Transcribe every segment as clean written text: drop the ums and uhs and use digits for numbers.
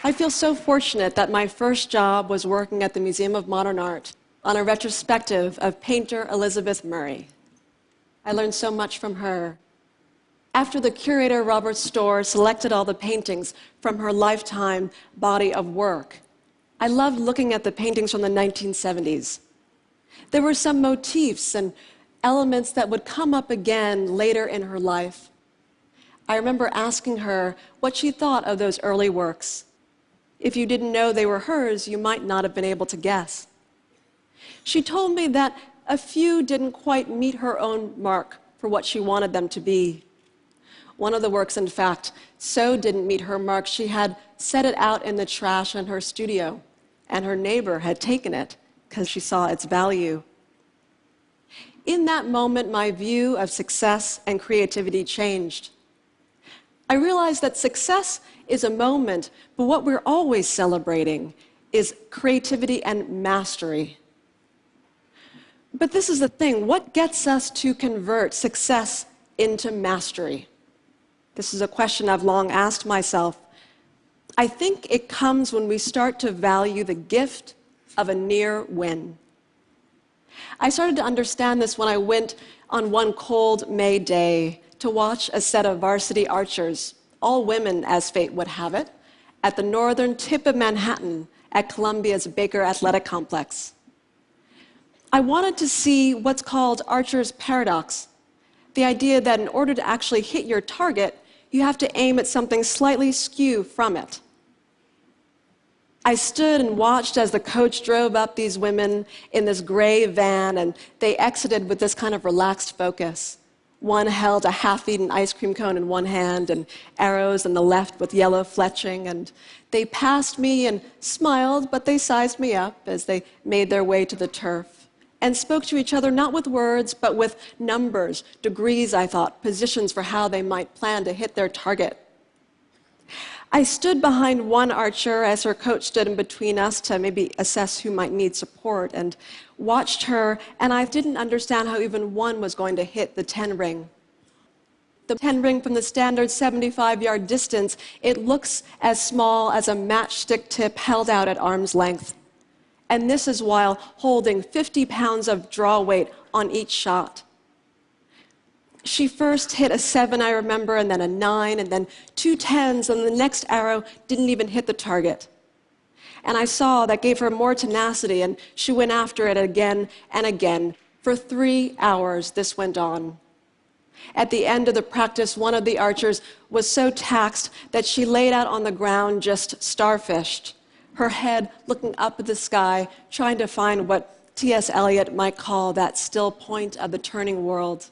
I feel so fortunate that my first job was working at the Museum of Modern Art on a retrospective of painter Elizabeth Murray. I learned so much from her. After the curator, Robert Storr, selected all the paintings from her lifetime body of work, I loved looking at the paintings from the 1970s. There were some motifs and elements that would come up again later in her life. I remember asking her what she thought of those early works. If you didn't know they were hers, you might not have been able to guess. She told me that a few didn't quite meet her own mark for what she wanted them to be. One of the works, in fact, so didn't meet her mark, she had set it out in the trash in her studio, and her neighbor had taken it because she saw its value. In that moment, my view of success and creativity changed. I realized that success is a moment, but what we're always celebrating is creativity and mastery. But this is the thing, what gets us to convert success into mastery? This is a question I've long asked myself. I think it comes when we start to value the gift of a near win. I started to understand this when I went on one cold May day to watch a set of varsity archers, all women as fate would have it, at the northern tip of Manhattan at Columbia's Baker Athletic Complex. I wanted to see what's called Archer's paradox, the idea that in order to actually hit your target, you have to aim at something slightly skew from it. I stood and watched as the coach drove up these women in this gray van, and they exited with this kind of relaxed focus. One held a half-eaten ice cream cone in one hand and arrows in the left with yellow fletching, and they passed me and smiled, but they sized me up as they made their way to the turf and spoke to each other not with words, but with numbers, degrees, I thought, positions for how they might plan to hit their target. I stood behind one archer as her coach stood in between us to maybe assess who might need support, and watched her, and I didn't understand how even one was going to hit the 10 ring. The 10 ring from the standard 75-yard distance, it looks as small as a matchstick tip held out at arm's length. And this is while holding 50 pounds of draw weight on each shot. She first hit a 7, I remember, and then a 9, and then 2 10s, and the next arrow didn't even hit the target. And I saw that gave her more tenacity, and she went after it again and again. For 3 hours, this went on. At the end of the practice, one of the archers was so taxed that she laid out on the ground just starfished, her head looking up at the sky, trying to find what T.S. Eliot might call that still point of the turning world.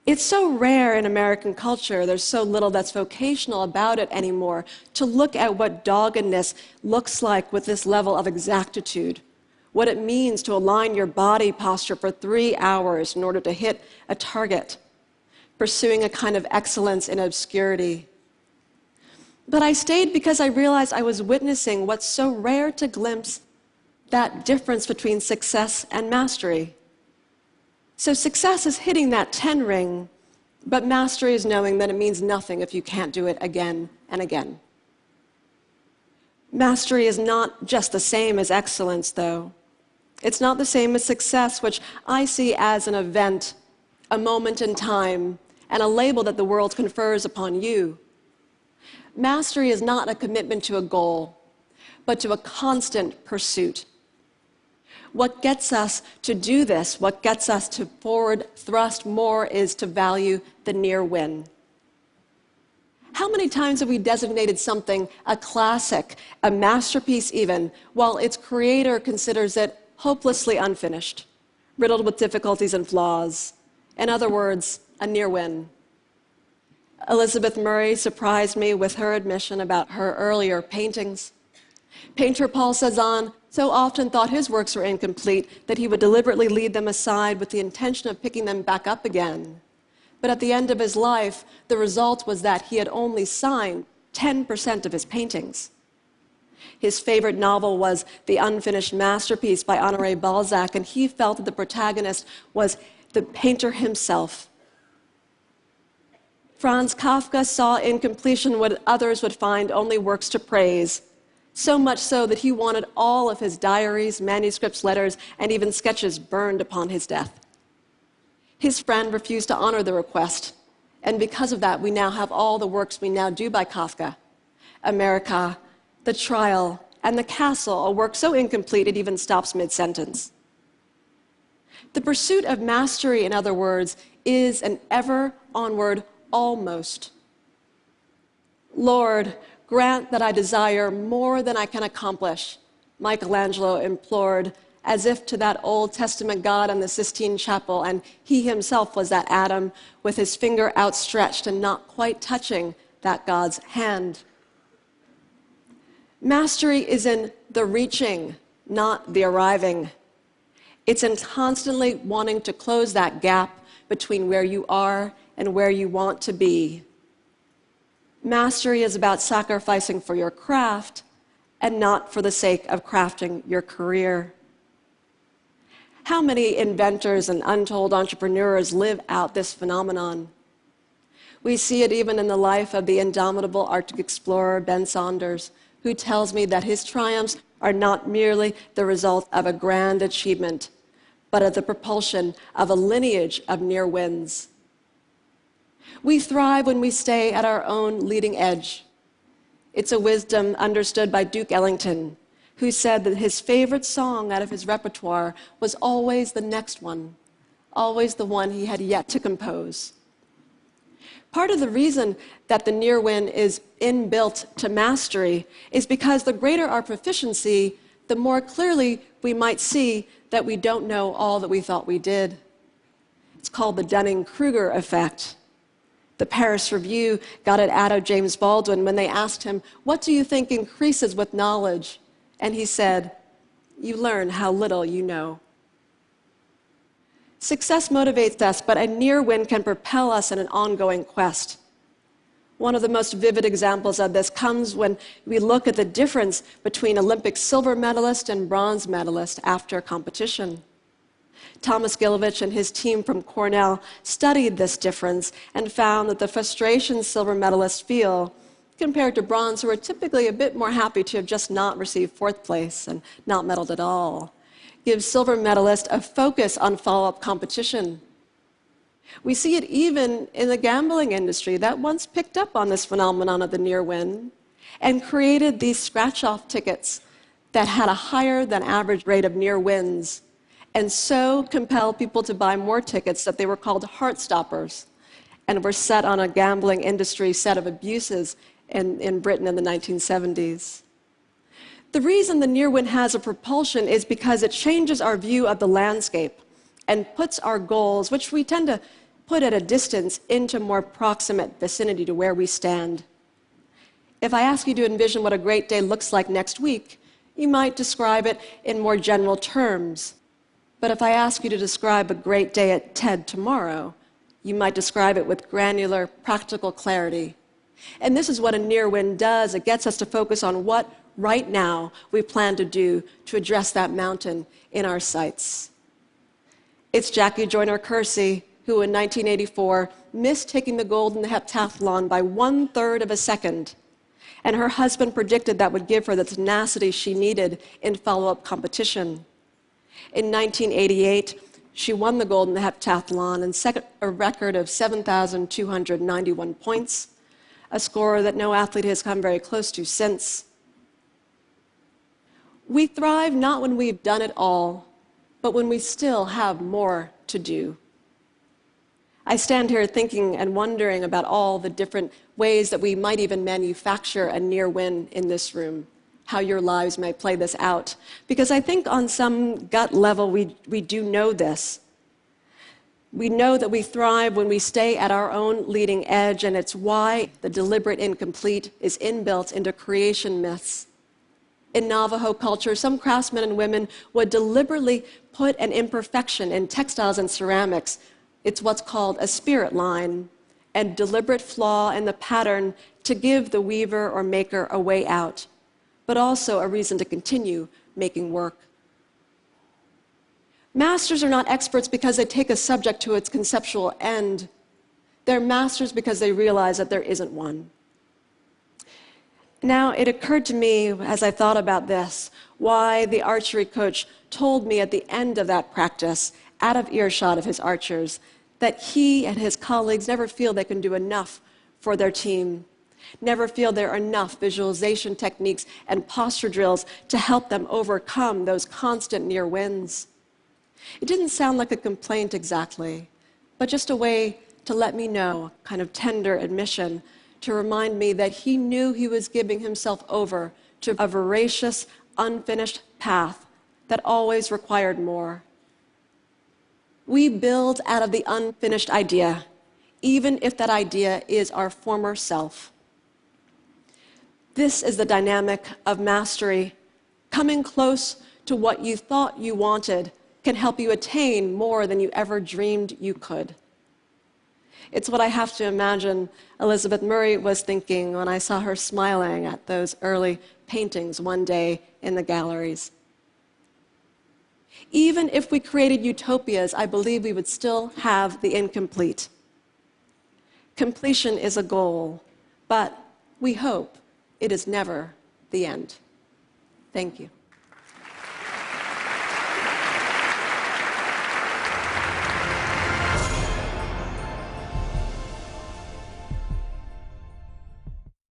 It's so rare in American culture, there's so little that's vocational about it anymore, to look at what doggedness looks like with this level of exactitude, what it means to align your body posture for 3 hours in order to hit a target, pursuing a kind of excellence in obscurity. But I stayed because I realized I was witnessing what's so rare to glimpse, that difference between success and mastery. So success is hitting that 10 ring, but mastery is knowing that it means nothing if you can't do it again and again. Mastery is not just the same as excellence, though. It's not the same as success, which I see as an event, a moment in time, and a label that the world confers upon you. Mastery is not a commitment to a goal, but to a constant pursuit. What gets us to do this, what gets us to forward thrust more, is to value the near win. How many times have we designated something a classic, a masterpiece even, while its creator considers it hopelessly unfinished, riddled with difficulties and flaws? In other words, a near win. Elizabeth Murray surprised me with her admission about her earlier paintings. Painter Paul Cézanne so often thought his works were incomplete that he would deliberately leave them aside with the intention of picking them back up again. But at the end of his life, the result was that he had only signed 10% of his paintings. His favorite novel was The Unfinished Masterpiece by Honoré Balzac, and he felt that the protagonist was the painter himself. Franz Kafka saw in completion what others would find only works to praise, so much so that he wanted all of his diaries, manuscripts, letters, and even sketches burned upon his death. His friend refused to honor the request, and because of that, we now have all the works we now do by Kafka. America, The Trial, and The Castle, a work so incomplete it even stops mid-sentence. The pursuit of mastery, in other words, is an ever onward almost. Lord, grant that I desire more than I can accomplish, Michelangelo implored, as if to that Old Testament God in the Sistine Chapel, and he himself was that Adam with his finger outstretched and not quite touching that God's hand. Mastery is in the reaching, not the arriving. It's in constantly wanting to close that gap between where you are and where you want to be. Mastery is about sacrificing for your craft and not for the sake of crafting your career. How many inventors and untold entrepreneurs live out this phenomenon? We see it even in the life of the indomitable Arctic explorer Ben Saunders, who tells me that his triumphs are not merely the result of a grand achievement, but of the propulsion of a lineage of near wins. We thrive when we stay at our own leading edge. It's a wisdom understood by Duke Ellington, who said that his favorite song out of his repertoire was always the next one, always the one he had yet to compose. Part of the reason that the near win is inbuilt to mastery is because the greater our proficiency, the more clearly we might see that we don't know all that we thought we did. It's called the Dunning-Kruger effect. The Paris Review got it out of James Baldwin when they asked him, "What do you think increases with knowledge?" And he said, "You learn how little you know." Success motivates us, but a near win can propel us in an ongoing quest. One of the most vivid examples of this comes when we look at the difference between Olympic silver medalist and bronze medalist after competition. Thomas Gilovich and his team from Cornell studied this difference and found that the frustration silver medalists feel, compared to bronze, who are typically a bit more happy to have just not received fourth place and not medaled at all, gives silver medalists a focus on follow-up competition. We see it even in the gambling industry that once picked up on this phenomenon of the near win and created these scratch-off tickets that had a higher than average rate of near wins, and so compelled people to buy more tickets that they were called heart stoppers and were set on a gambling industry set of abuses in Britain in the 1970s. The reason the near win has a propulsion is because it changes our view of the landscape and puts our goals, which we tend to put at a distance, into more proximate vicinity to where we stand. If I ask you to envision what a great day looks like next week, you might describe it in more general terms. But if I ask you to describe a great day at TED tomorrow, you might describe it with granular, practical clarity. And this is what a near win does. It gets us to focus on what right now we plan to do to address that mountain in our sights. It's Jackie Joyner-Kersee who in 1984 missed taking the gold in the heptathlon by 1/3 of a second. And her husband predicted that would give her the tenacity she needed in follow-up competition. In 1988, she won the gold in the heptathlon and set a record of 7,291 points, a score that no athlete has come very close to since. We thrive not when we've done it all, but when we still have more to do. I stand here thinking and wondering about all the different ways that we might even manufacture a near win in this room, how your lives may play this out. Because I think on some gut level, we do know this. We know that we thrive when we stay at our own leading edge, and it's why the deliberate incomplete is inbuilt into creation myths. In Navajo culture, some craftsmen and women would deliberately put an imperfection in textiles and ceramics. It's what's called a spirit line, a deliberate flaw in the pattern to give the weaver or maker a way out, but also a reason to continue making work. Masters are not experts because they take a subject to its conceptual end. They're masters because they realize that there isn't one. Now, it occurred to me as I thought about this, why the archery coach told me at the end of that practice, out of earshot of his archers, that he and his colleagues never feel they can do enough for their team, never feel there are enough visualization techniques and posture drills to help them overcome those constant near wins. It didn't sound like a complaint exactly, but just a way to let me know, kind of tender admission, to remind me that he knew he was giving himself over to a voracious, unfinished path that always required more. We build out of the unfinished idea, even if that idea is our former self. This is the dynamic of mastery. Coming close to what you thought you wanted can help you attain more than you ever dreamed you could. It's what I have to imagine Elizabeth Murray was thinking when I saw her smiling at those early paintings one day in the galleries. Even if we created utopias, I believe we would still have the incomplete. Completion is a goal, but we hope it is never the end. Thank you.